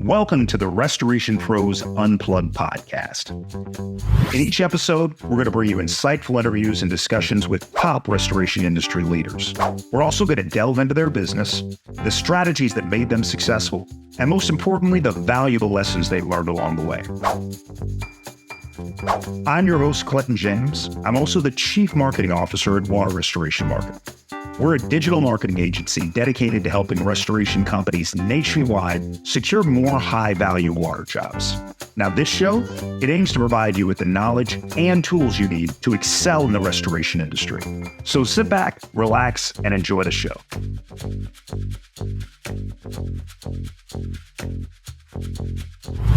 Welcome to the Restoration Pros Unplugged podcast. In each episode, we're going to bring you insightful interviews and discussions with top restoration industry leaders. We're also going to delve into their business, the strategies that made them successful, and most importantly, the valuable lessons they've learned along the way. I'm your host, Clinton James. I'm also the Chief Marketing Officer at Water Restoration Marketing. We're a digital marketing agency dedicated to helping restoration companies nationwide secure more high-value water jobs. Now, this show, it aims to provide you with the knowledge and tools you need to excel in the restoration industry. So sit back, relax, and enjoy the show.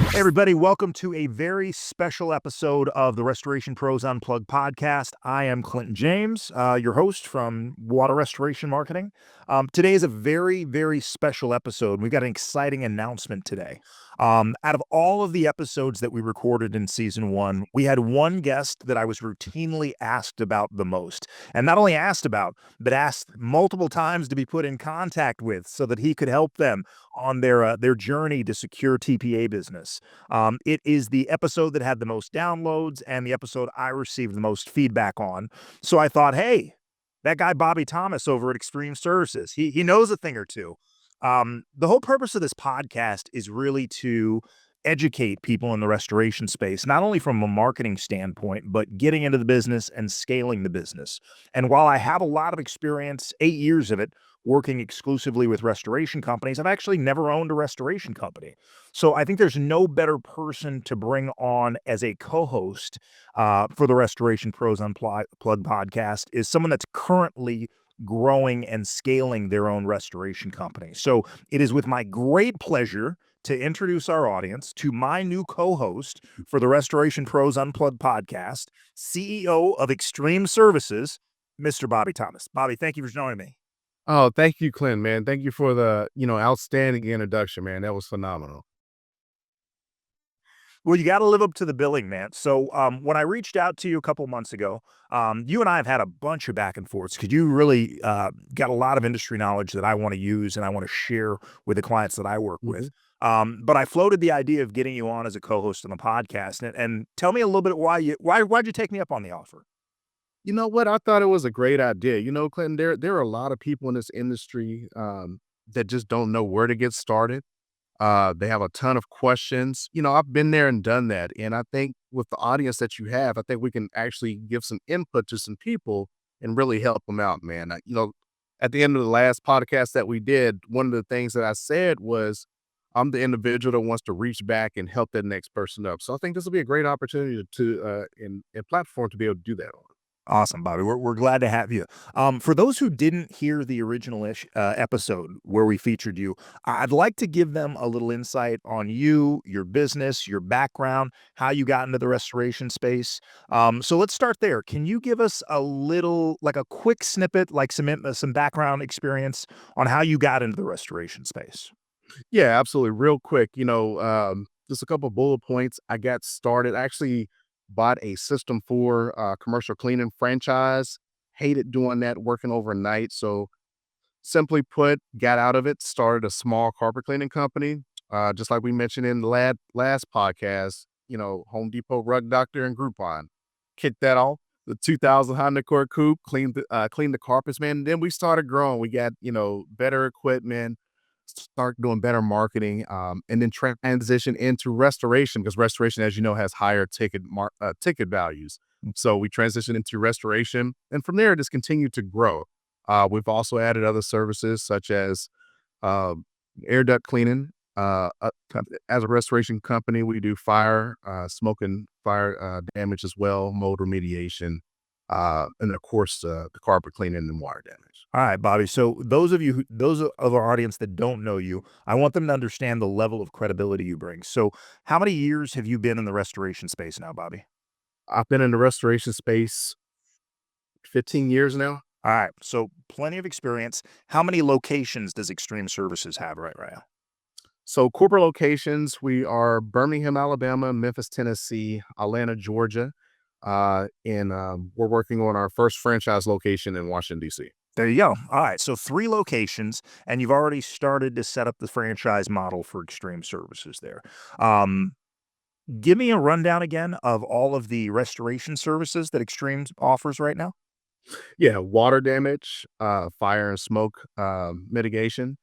Hey everybody, welcome to a very special episode of the Restoration Pros Unplugged podcast. I am Clinton James, your host from Water Restoration Marketing. Today is a very, very special episode. We've got an exciting announcement today. Out of all of the episodes that we recorded in season one, we had one guest that I was routinely asked about the most. And not only asked about, but asked multiple times to be put in contact with so that he could help them on their journey to secure TPA business. It is the episode that had the most downloads and the episode I received the most feedback on. So I thought, hey, that guy Bobby Thomas over at Extreme Services, he knows a thing or two. The whole purpose of this podcast is really to educate people in the restoration space, not only from a marketing standpoint, but getting into the business and scaling the business. And while I have a lot of experience, 8 years of it, working exclusively with restoration companies, I've actually never owned a restoration company. So I think there's no better person to bring on as a co-host for the Restoration Pros Unplugged podcast is someone that's currently growing and scaling their own restoration company. So it is with my great pleasure to introduce our audience to my new co-host for the Restoration Pros Unplugged podcast, CEO of Extreme Services, Mr. Bobby Thomas. Bobby, thank you for joining me. Oh, thank you, Clint, man. Thank you for the, outstanding introduction, man. That was phenomenal. Well, you got to live up to the billing, man. So when I reached out to you a couple months ago, you and I have had a bunch of back and forths because you really got a lot of industry knowledge that I want to use and I want to share with the clients that I work with. But I floated the idea of getting you on as a co-host on the podcast. And tell me a little bit why'd you take me up on the offer? You know what? I thought it was a great idea. Clinton, there are a lot of people in this industry that just don't know where to get started. They have a ton of questions. I've been there and done that. And I think with the audience that you have, I think we can actually give some input to some people and really help them out, man. At the end of the last podcast that we did, one of the things that I said was, I'm the individual that wants to reach back and help that next person up. So I think this will be a great opportunity to in platform to be able to do that on. Awesome, Bobby. We're glad to have you. For those who didn't hear the original episode where we featured you, I'd like to give them a little insight on you, your business, your background, how you got into the restoration space. So let's start there. Can you give us a little, like a quick snippet, like some background experience on how you got into the restoration space? Yeah, absolutely. Real quick, just a couple bullet points. I got started. I actually bought a System 4 commercial cleaning franchise. Hated doing that, working overnight. So simply put, got out of it, started a small carpet cleaning company. Just like we mentioned in the last podcast, Home Depot, Rug Doctor, and Groupon. Kicked that off. The 2000 Honda Accord Coupe, cleaned the carpets, man. And then we started growing. We got, better equipment, start doing better marketing, and then transition into restoration because restoration, as you know, has higher ticket values. So we transitioned into restoration, and from there, just continued to grow. We've also added other services such as air duct cleaning. As a restoration company, we do fire, smoke and fire damage as well, mold remediation, and of course, the carpet cleaning and water damage. All right, Bobby. So those of our audience that don't know you, I want them to understand the level of credibility you bring. So how many years have you been in the restoration space now, Bobby? I've been in the restoration space 15 years now. All right. So plenty of experience. How many locations does Extreme Services have right now? So corporate locations, we are Birmingham, Alabama, Memphis, Tennessee, Atlanta, Georgia, and we're working on our first franchise location in Washington, D.C. There you go. All right. So 3 locations, and you've already started to set up the franchise model for Extreme Services there. Um, Give me a rundown again of all of the restoration services that Extreme offers right now. Yeah, water damage, fire and smoke mitigation,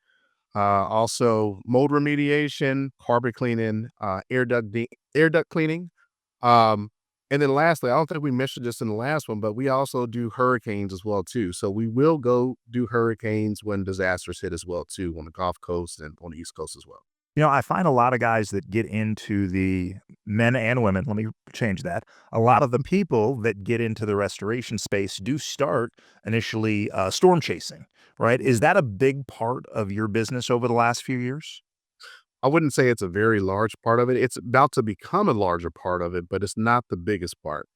also mold remediation, carpet cleaning, air duct cleaning. Um, and then lastly, I don't think we mentioned this in the last one, but we also do hurricanes as well too. So we will go do hurricanes when disasters hit as well too, on the Gulf Coast and on the East Coast as well. I find a lot of guys that get into the men and women, let me change that. A lot of the people that get into the restoration space do start initially storm chasing, right? Is that a big part of your business over the last few years? I wouldn't say it's a very large part of it. It's about to become a larger part of it, but it's not the biggest part.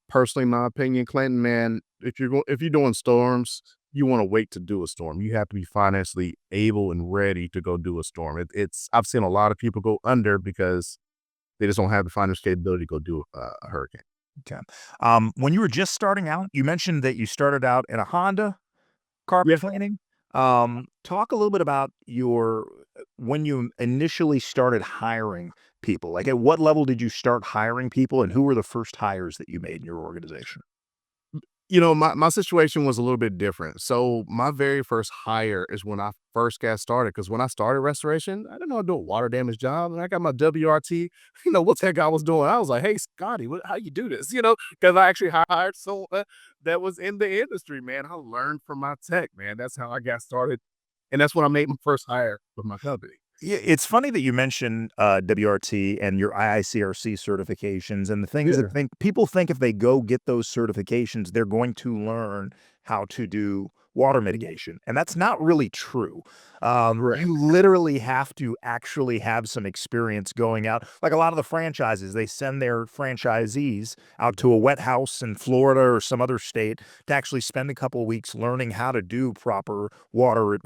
Personally, my opinion, Clinton, man, if you're doing storms, you want to wait to do a storm. You have to be financially able and ready to go do a storm. It's I've seen a lot of people go under because they just don't have the financial capability to go do a hurricane. Okay. When you were just starting out, you mentioned that you started out in a Honda carpet Yeah. cleaning. Talk a little bit about your when you initially started hiring people. Like, at what level did you start hiring people, and who were the first hires that you made in your organization? My situation was a little bit different. So my very first hire is when I first got started. Because when I started restoration, I didn't know how to do a water damage job, and I got my WRT. What that guy was doing. I was like, "Hey, Scotty, how you do this?" Because I actually hired someone that was in the industry. Man, I learned from my tech. Man, that's how I got started, and that's when I made my first hire with my company. Yeah, it's funny that you mentioned WRT and your IICRC certifications and the things that Yeah, think people think if they go get those certifications, they're going to learn how to do water mitigation. And that's not really true. right. You literally have to actually have some experience going out. Like a lot of the franchises, they send their franchisees out to a wet house in Florida or some other state to actually spend a couple of weeks learning how to do proper water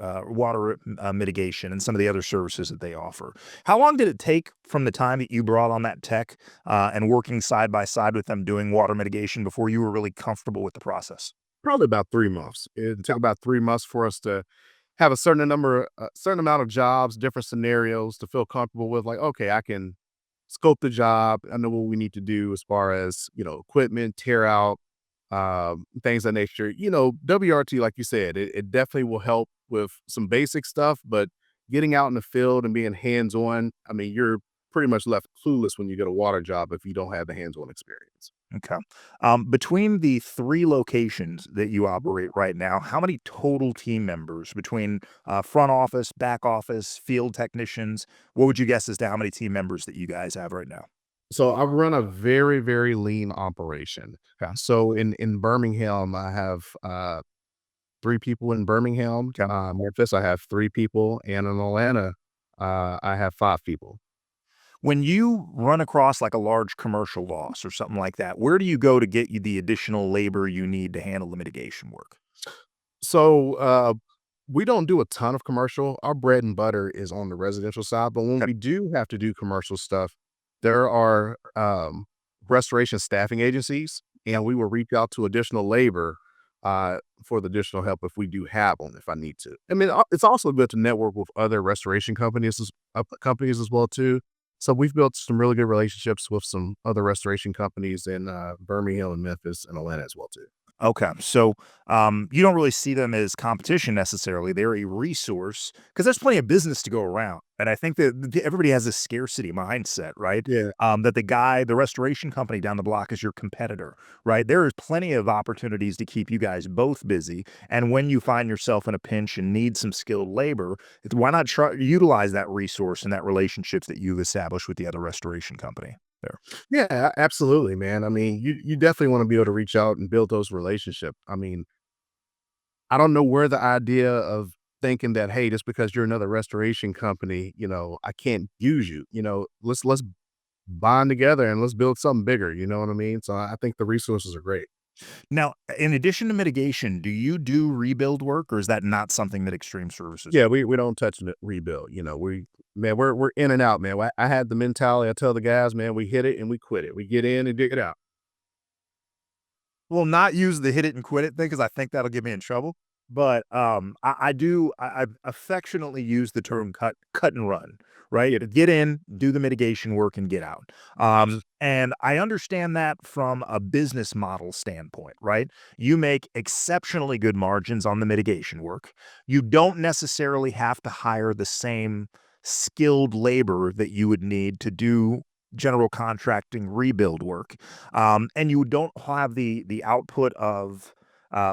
mitigation and some of the other services that they offer. How long did it take from the time that you brought on that tech and working side by side with them doing water mitigation before you were really comfortable with the process? Probably about 3 months. It took about 3 months for us to have a certain amount of jobs, different scenarios to feel comfortable with. Like, okay, I can scope the job. I know what we need to do as far as equipment, tear out, things of that nature. WRT, like you said, it definitely will help with some basic stuff, but getting out in the field and being hands on, I mean, you're pretty much left clueless when you get a water job if you don't have the hands on experience. Okay. Between the 3 locations that you operate right now, how many total team members between front office, back office, field technicians? What would you guess as to how many team members that you guys have right now? So I run a very, very lean operation. Okay. So in Birmingham, I have 3 people in Birmingham. Okay. Memphis, I have 3 people, and in Atlanta, I have 5 people. When you run across like a large commercial loss or something like that, where do you go to get you the additional labor you need to handle the mitigation work? So we don't do a ton of commercial. Our bread and butter is on the residential side, but when Okay. we do have to do commercial stuff, there are restoration staffing agencies, and we will reach out to additional labor for the additional help if we do have them, if I need to. I mean, it's also good to network with other restoration companies as well too. So we've built some really good relationships with some other restoration companies in Birmingham and Memphis and Atlanta as well too. Okay. So, you don't really see them as competition necessarily. They're a resource because there's plenty of business to go around. And I think that everybody has a scarcity mindset, right? Yeah. That the restoration company down the block is your competitor, right? There is plenty of opportunities to keep you guys both busy. And when you find yourself in a pinch and need some skilled labor, why not try utilize that resource and that relationships that you've established with the other restoration company there? Yeah, absolutely, man. I mean, you definitely want to be able to reach out and build those relationships. I mean, I don't know where the idea of thinking that, hey, just because you're another restoration company, I can't use you. Let's bond together and let's build something bigger. You know what I mean? So I think the resources are great. Now, in addition to mitigation, do you do rebuild work, or is that not something that Extreme Services? Yeah, we don't touch the rebuild. We're in and out, man. I had the mentality. I tell the guys, man, we hit it and we quit it. We get in and dig it out. Will not use the hit it and quit it thing because I think that'll get me in trouble. but I affectionately use the term cut and run, right? You get in, do the mitigation work, and get out. And I understand that from a business model standpoint, right? You make exceptionally good margins on the mitigation work. You don't necessarily have to hire the same skilled labor that you would need to do general contracting rebuild work, and you don't have the output of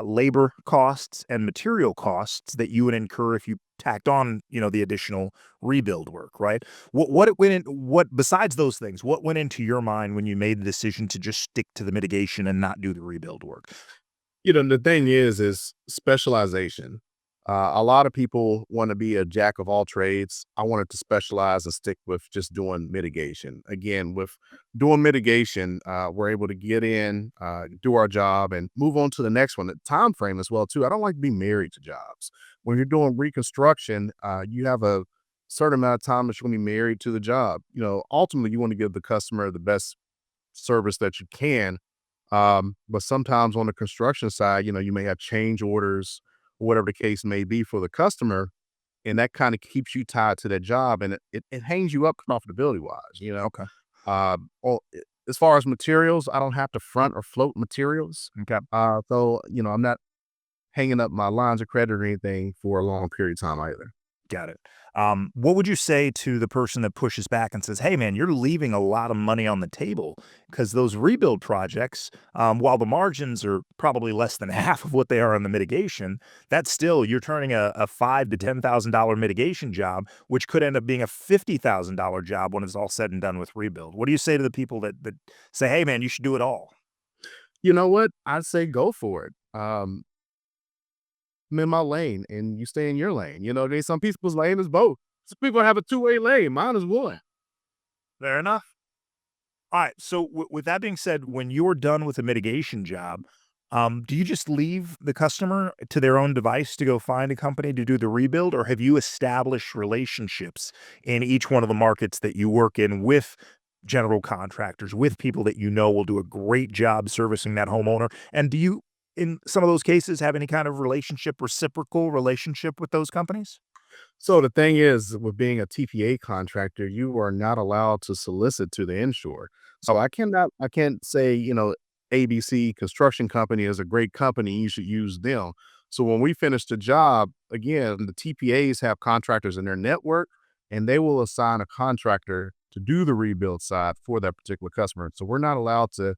labor costs and material costs that you would incur if you tacked on, the additional rebuild work, right? What besides those things, what went into your mind when you made the decision to just stick to the mitigation and not do the rebuild work? The thing is specialization. A lot of people want to be a jack of all trades. I wanted to specialize and stick with just doing mitigation. Again, with doing mitigation, we're able to get in, do our job, and move on to the next one. The time frame as well too. I don't like to be married to jobs. When you're doing reconstruction, you have a certain amount of time that you're going to be married to the job. Ultimately, you want to give the customer the best service that you can. But sometimes on the construction side, you may have change orders or whatever the case may be for the customer. And that kind of keeps you tied to that job, and it hangs you up profitability wise. Okay. As far as materials, I don't have to front or float materials. Okay. So I'm not hanging up my lines of credit or anything for a long period of time either. Got it. What would you say to the person that pushes back and says, "Hey, man, you're leaving a lot of money on the table because those rebuild projects, while the margins are probably less than half of what they are on the mitigation, that's still you're turning a $5,000 to $10,000 mitigation job, which could end up being a $50,000 job when it's all said and done with rebuild." What do you say to the people that say, "Hey, man, you should do it all"? You know what? I'd say go for it. I'm in my lane and you stay in your lane. There's some people's lane is both. Some people have a two-way lane. Mine is one. Fair enough. All right. So with that being said, when you're done with a mitigation job, do you just leave the customer to their own device to go find a company to do the rebuild, or have you established relationships in each one of the markets that you work in with general contractors, with people that will do a great job servicing that homeowner? And do you, in some of those cases, have any kind of reciprocal relationship with those companies? So the thing is, with being a TPA contractor, you are not allowed to solicit to the insured. So I can't say, ABC construction company is a great company. You should use them. So when we finish the job, again, the TPAs have contractors in their network, and they will assign a contractor to do the rebuild side for that particular customer. So we're not allowed to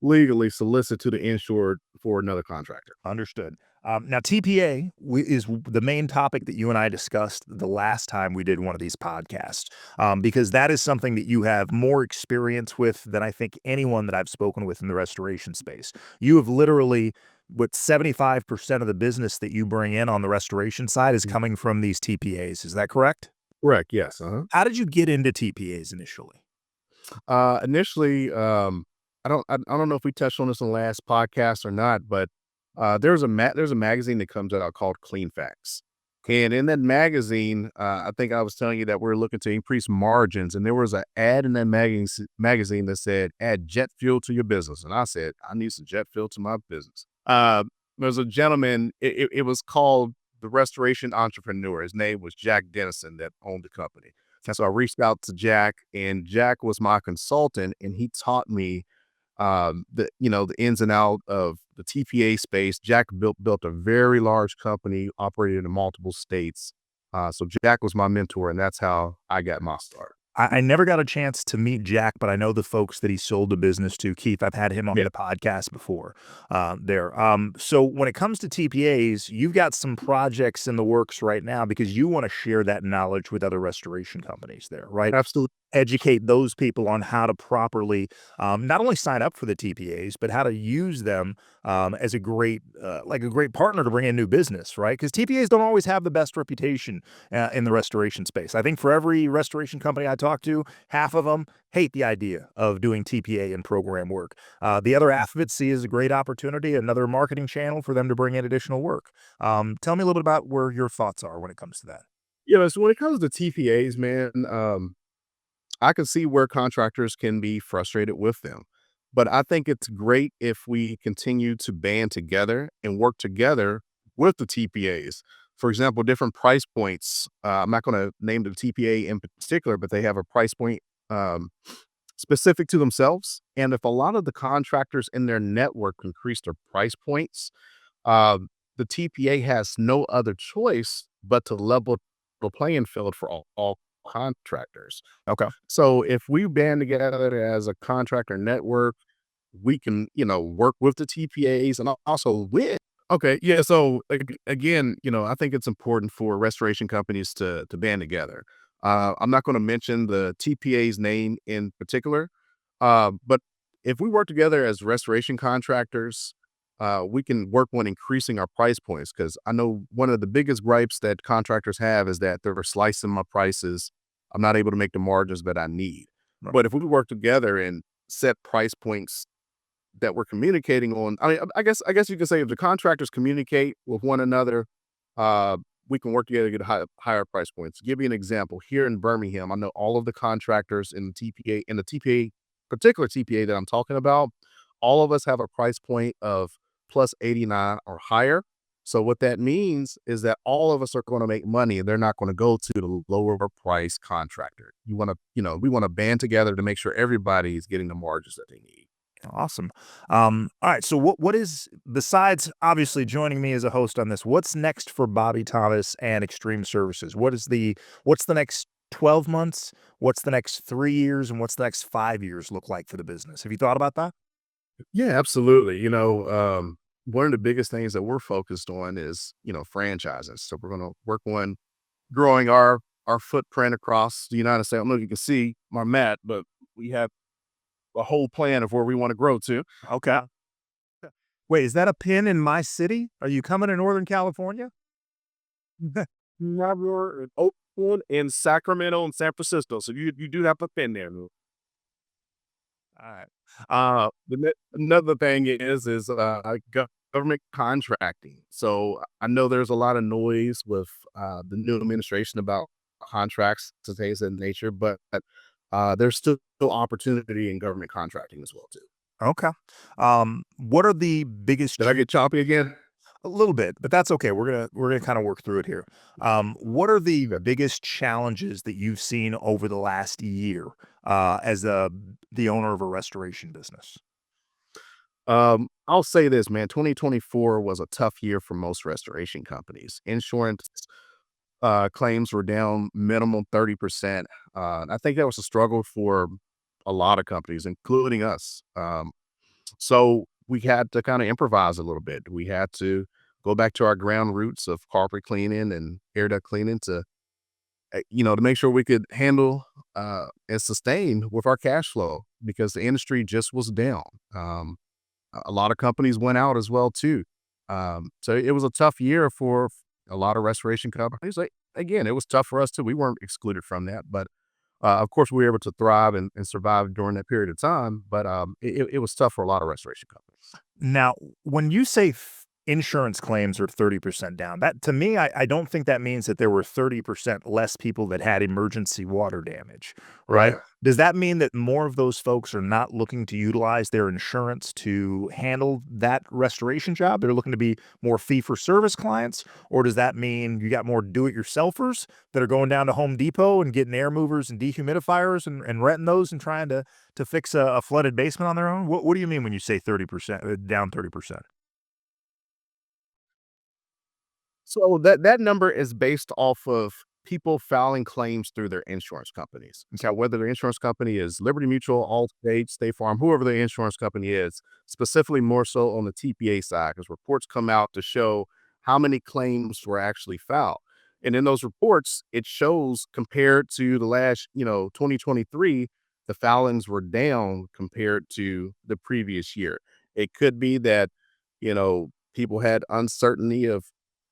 legally solicit to the insured for another contractor. Understood. Now, TPA is the main topic that you and I discussed the last time we did one of these podcasts, because that is something that you have more experience with than I think anyone that I've spoken with in the restoration space. You have literally, what, 75% of the business that you bring in on the restoration side is coming from these TPAs. Is that correct? Correct. Yes. Uh-huh. How did you get into TPAs initially? Initially, I don't know if we touched on this in the last podcast or not, but there's a magazine that comes out called Clean Facts, and in that magazine, I think I was telling you that we're looking to increase margins, and there was an ad in that magazine that said, "Add jet fuel to your business," and I said, "I need some jet fuel to my business." There's a gentleman. It was called the Restoration Entrepreneur. His name was Jack Dennison that owned the company. So I reached out to Jack, and Jack was my consultant, and he taught me the ins and out of the TPA space. Jack built a very large company, operated in multiple states. So Jack was my mentor, and that's how I got my start. I never got a chance to meet Jack, but I know the folks that he sold the business to. Keith, I've had him on Yeah, the podcast before. There. So when it comes to TPAs, you've got some projects in the works right now because you want to share that knowledge with other restoration companies there, right? absolutely. Educate those people on how to properly not only sign up for the TPAs, but how to use them as a great partner to bring in new business, right? Because TPAs don't always have the best reputation in the restoration space. I think for every restoration company I talk to, half of them hate the idea of doing TPA and program work. The other half of it see as a great opportunity, another marketing channel for them to bring in additional work. Tell me a little bit about where your thoughts are when it comes to that. So when it comes to TPAs, man, I can see where contractors can be frustrated with them. But I think it's great if we continue to band together and work together with the TPAs. For example, different price points. I'm not going to name the TPA in particular, but they have a price point um, specific to themselves. And if a lot of the contractors in their network increase their price points, um, the TPA has no other choice but to level the playing field for all contractors. Okay. So if we band together as a contractor network, we can, work with the TPAs and also win. Okay, yeah. So again, I think it's important for restoration companies to band together. I'm not going to mention the TPA's name in particular, but if we work together as restoration contractors, we can work on increasing our price points. Because I know one of the biggest gripes that contractors have is that they're slicing my prices. I'm not able to make the margins that I need. Right. But if we work together and set price points that we're communicating on. I mean, I guess you could say if the contractors communicate with one another, uh, we can work together to get higher price points. To give you an example, here in Birmingham, I know all of the contractors in the TPA, particular TPA that I'm talking about, all of us have a price point of plus 89 or higher. So what that means is that all of us are going to make money and they're not going to go to the lower price contractor. We want to band together to make sure everybody is getting the margins that they need. Awesome. All right. So what is, besides obviously joining me as a host on this, what's next for Bobby Thomas and Extreme Services? What's the next 12 months? What's the next 3 years? And what's the next 5 years look like for the business? Have you thought about that? Yeah, absolutely. One of the biggest things that we're focused on is, franchises. So we're going to work on growing our footprint across the United States. I don't know if you can see my mat, but we have a whole plan of where we want to grow to. Okay. Wait, is that a pin in my city? Are you coming to Northern California? We're in Oakland and Sacramento and San Francisco. So you do have a pin there. All right. Another thing is government contracting. So I know there's a lot of noise with the new administration about contracts to things of that nature, but there's still opportunity in government contracting as well too. Okay. What are the biggest Did I get choppy again? a little bit, but that's okay. We're gonna kind of work through it here. What are the biggest challenges that you've seen over the last year as the owner of a restoration business? I'll say this, man. 2024 was a tough year for most restoration companies. Insurance claims were down minimum 30%. I think that was a struggle for a lot of companies, including us. So we had to kind of improvise a little bit. We had to go back to our ground roots of carpet cleaning and air duct cleaning to make sure we could handle and sustain with our cash flow because the industry just was down. A lot of companies went out as well too. So it was a tough year for a lot of restoration companies. Like, again, it was tough for us too. We weren't excluded from that, but of course, we were able to thrive and survive during that period of time. But it was tough for a lot of restoration companies. Now, when you say insurance claims are 30% down, that to me, I don't think that means that there were 30% less people that had emergency water damage, right? Right. Does that mean that more of those folks are not looking to utilize their insurance to handle that restoration job? They're looking to be more fee for service clients? Or does that mean you got more do it yourselfers that are going down to Home Depot and getting air movers and dehumidifiers and renting those and trying to fix a flooded basement on their own? What do you mean when you say 30% down 30%? So that number is based off of people filing claims through their insurance companies. So whether the insurance company is Liberty Mutual, Allstate, State Farm, whoever the insurance company is, specifically more so on the TPA side, because reports come out to show how many claims were actually filed. And in those reports, it shows compared to the last, 2023, the filings were down compared to the previous year. It could be that, people had uncertainty of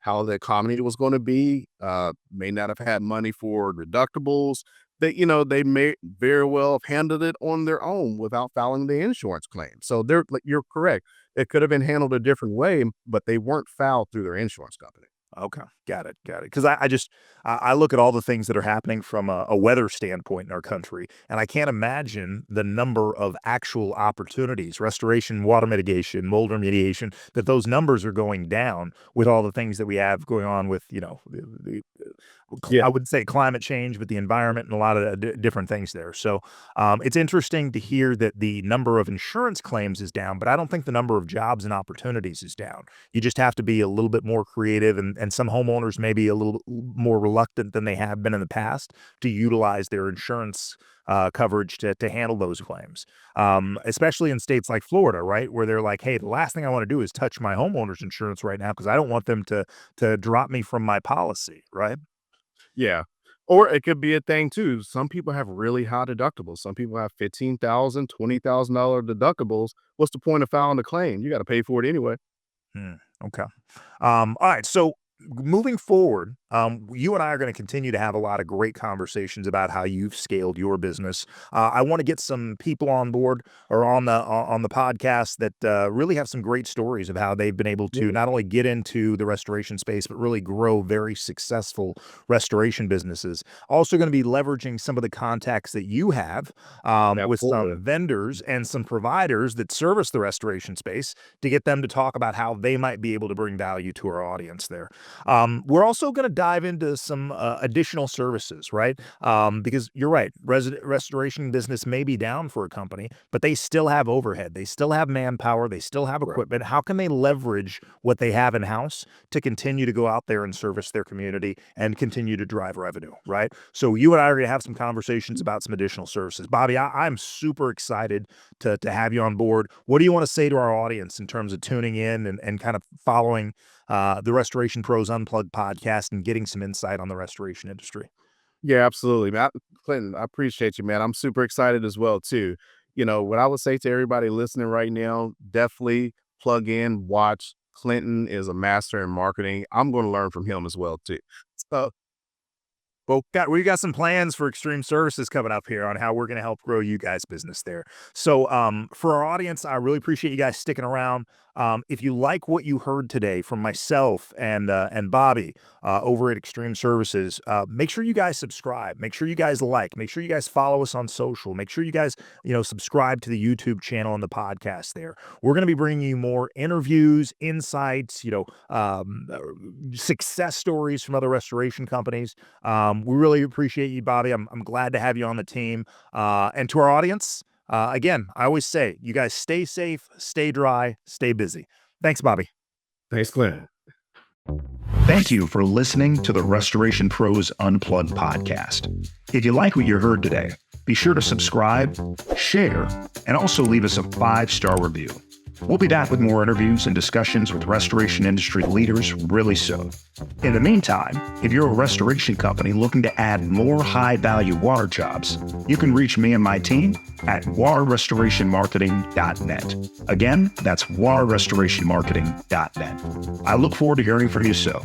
how the economy was going to be, may not have had money for deductibles. They may very well have handled it on their own without filing the insurance claim. So you're correct. It could have been handled a different way, but they weren't filed through their insurance company. Okay, got it, got it. Because I look at all the things that are happening from a weather standpoint in our country, and I can't imagine the number of actual opportunities, restoration, water mitigation, mold remediation, that those numbers are going down with all the things that we have going on with, Yeah. I would say climate change, but the environment and a lot of different things there. So it's interesting to hear that the number of insurance claims is down, but I don't think the number of jobs and opportunities is down. You just have to be a little bit more creative, and some homeowners may be a little more reluctant than they have been in the past to utilize their insurance coverage to handle those claims, especially in states like Florida, right, where they're like, "Hey, the last thing I want to do is touch my homeowner's insurance right now because I don't want them to drop me from my policy." Right? Yeah. Or it could be a thing too. Some people have really high deductibles. Some people have 15,000, $20,000 deductibles. What's the point of filing the claim? You got to pay for it anyway. Hmm, okay. All right. So moving forward, you and I are going to continue to have a lot of great conversations about how you've scaled your business. I want to get some people on board or on the podcast that really have some great stories of how they've been able to Yeah. not only get into the restoration space but really grow very successful restoration businesses. Also, going to be leveraging some of the contacts that you have with Absolutely. some vendors and some providers that service the restoration space to get them to talk about how they might be able to bring value to our audience there. We're also going to dive into some additional services, right? Because you're right, restoration business may be down for a company, but they still have overhead, they still have manpower, they still have Right. equipment. How can they leverage what they have in house to continue to go out there and service their community and continue to drive revenue, right? So you and I are going to have some conversations about some additional services. Bobby, I'm super excited to have you on board. What do you want to say to our audience in terms of tuning in and kind of following the Restoration Pros Unplugged podcast and getting some insight on the restoration industry? Yeah, absolutely, man. Clinton, I appreciate you, man. I'm super excited as well, too. What I would say to everybody listening right now, definitely plug in, watch. Clinton is a master in marketing. I'm going to learn from him as well, too. So, Well, we got some plans for Extreme Services coming up here on how we're going to help grow you guys' business there. So, for our audience, I really appreciate you guys sticking around. If you like what you heard today from myself and Bobby over at Extreme Services, make sure you guys subscribe. Make sure you guys like. Make sure you guys follow us on social. Make sure you guys subscribe to the YouTube channel and the podcast there. We're going to be bringing you more interviews, insights, success stories from other restoration companies. We really appreciate you, Bobby. I'm glad to have you on the team. And to our audience, again, I always say, you guys stay safe, stay dry, stay busy. Thanks, Bobby. thanks, Clinton. Thank you for listening to the Restoration Pros Unplugged podcast. If you like what you heard today, be sure to subscribe, share, and also leave us a 5-star review. We'll be back with more interviews and discussions with restoration industry leaders really soon. In the meantime, if you're a restoration company looking to add more high-value water jobs, you can reach me and my team at waterrestorationmarketing.net. Again, that's waterrestorationmarketing.net. I look forward to hearing from you soon.